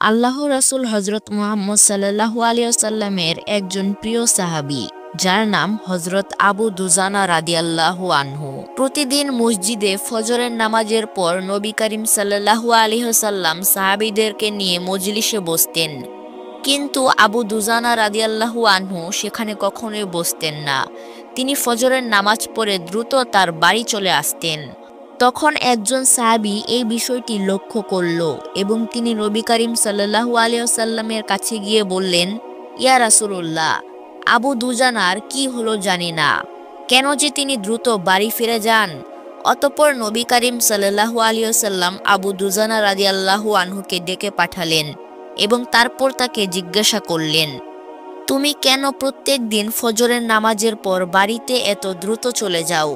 আল্লাহর রাসূল হযরত মুহাম্মদ সাল্লাল্লাহু আলাইহি ওয়াসাল্লামের একজন প্রিয় সাহাবী যার নাম হযরত আবু দুজানা রাদিয়াল্লাহু আনহু। প্রতিদিন মসজিদে ফজরের নামাজের পর নবী করিম সাল্লাল্লাহু আলাইহি ওয়াসাল্লাম সাহাবীদেরকে নিয়ে মজলিসে বসতেন। কিন্তু আবু দুজানা রাদিয়াল্লাহু আনহু সেখানে কখনোই বসতেন না। তিনি ফজরের নামাজ পড়ে দ্রুত তার বাড়ি চলে আসতেন। তখন একজন সাহাবী এই বিষয়টি লক্ষ্য করল এবং তিনি নবী করিম সাল্লাল্লাহু আলাইহি ওয়াসাল্লামের কাছে গিয়ে বললেন, ইয়া রাসূলুল্লাহ, আবু দুজানার কি হলো জানি না, কেন যে তিনি দ্রুত বাড়ি ফিরে যান। অতঃপর নবী করিম সাল্লাল্লাহু আলাইহি ওয়াসাল্লাম আবু দুজানা রাদিয়াল্লাহু আনহুকে ডেকে পাঠালেন এবং তারপর তাকে জিজ্ঞাসা করলেন, তুমি কেন প্রত্যেক দিন ফজরের নামাজের পর বাড়িতে এত দ্রুত চলে যাও?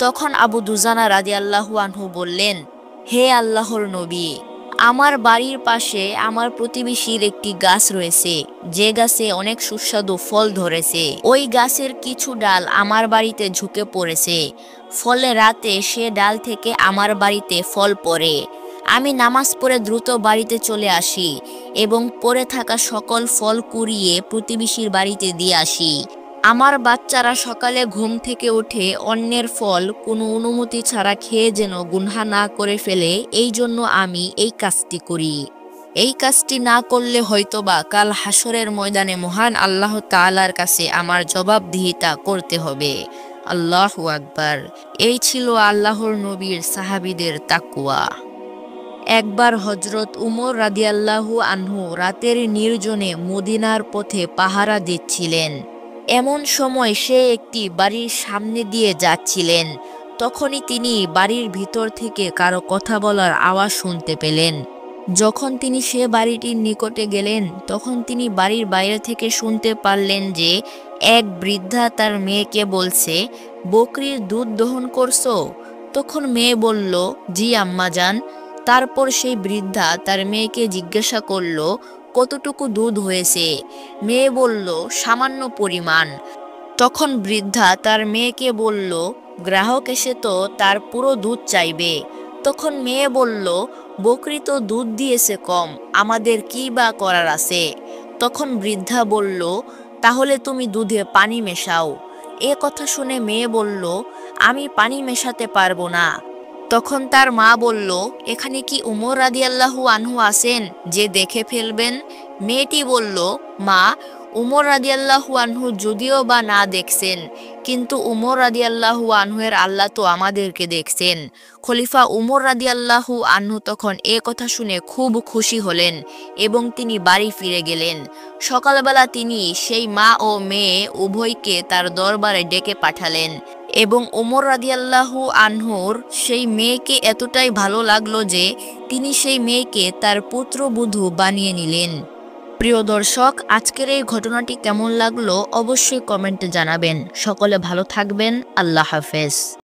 তখন আবু দুজানা রাদিয়াল্লাহু আনহু বললেন, হে আল্লাহর নবী, আমার বাড়ির পাশে আমার প্রতিবেশীর একটি গাছ রয়েছে, যে গাছে অনেক সুস্বাদু ফল ধরেছে। ওই গাছের কিছু ডাল আমার বাড়িতে ঝুঁকে পড়েছে, ফলে রাতে সে ডাল থেকে আমার বাড়িতে ফল পড়ে। আমি নামাজ পড়ে দ্রুত বাড়িতে চলে আসি এবং পড়ে থাকা সকল ফল কুড়িয়ে প্রতিবেশীর বাড়িতে দিয়ে আসি। আমার বাচ্চারা সকালে ঘুম থেকে উঠে অন্যের ফল কোনো অনুমতি ছাড়া খেয়ে যেন গুনাহ না করে ফেলে, এই জন্য আমি এই কাজটি করি। এই কাজটি না করলে হয়তোবা কাল হাসরের ময়দানে মহান আল্লাহ তাআলার কাছে আমার জবাবদিহিতা করতে হবে। আল্লাহু আকবার। এই ছিল আল্লাহর নবীর সাহাবীদের তাকওয়া। একবার হযরত উমর রাদিয়াল্লাহু আনহু রাতের নির্জনে মদিনার পথে পাহারা দিচ্ছিলেন। এমন সময় সে একটি বাড়ির সামনে দিয়ে যাচ্ছিলেন। তখনই তিনি বাড়ির ভিতর থেকে কারো কথা বলার আওয়াজ শুনতে পেলেন। যখন তিনি সে বাড়িটির নিকটে গেলেন, তখন তিনি বাড়ির বাইরে থেকে শুনতে পারলেন যে এক বৃদ্ধা তার মেয়েকে বলছে, বকরির দুধ দহন করছো? তখন মেয়ে বলল, জি আম্মাজান। তারপর সেই বৃদ্ধা তার মেয়েকে জিজ্ঞাসা করল, কতটুকু দুধ হয়েছে? মেয়ে বলল, সামান্য পরিমাণ। তখন বৃদ্ধা তার মেয়েকে বলল, গ্রাহক এসে তো তার পুরো দুধ চাইবে। তখন মেয়ে বলল, বকরি তো দুধ দিয়েছে কম, আমাদের কি বা করার আছে? তখন বৃদ্ধা বলল, তাহলে তুমি দুধে পানি মেশাও। এ কথা শুনে মেয়ে বলল, আমি পানি মেশাতে পারবো না। তখন তার মা বলল, এখানে কি উমর রাদিয়াল্লাহু আনহু আছেন যে দেখে ফেলবেন? মেয়েটি বলল, মা, উমর রাদিয়াল্লাহু আনহু যদিও বা না দেখছেন, কিন্তু উমর রাদিয়াল্লাহু আনহুর আল্লাহ তো আমাদেরকে দেখছেন। খলিফা উমর রাদিয়াল্লাহু আনহু তখন এ কথা শুনে খুব খুশি হলেন এবং তিনি বাড়ি ফিরে গেলেন। সকালবেলা তিনি সেই মা ও মেয়ে উভয়কে তার দরবারে ডেকে পাঠালেন এবং উমর রাদিয়াল্লাহু আনহুর সেই মেয়েকে এতটাই ভালো লাগলো যে তিনি সেই মেয়েকে তার পুত্রবধূ বানিয়ে নিলেন। প্রিয় দর্শক, আজকের এই ঘটনাটি কেমন লাগলো অবশ্যই কমেন্টে জানাবেন। সকলে ভালো থাকবেন। আল্লাহ হাফেজ।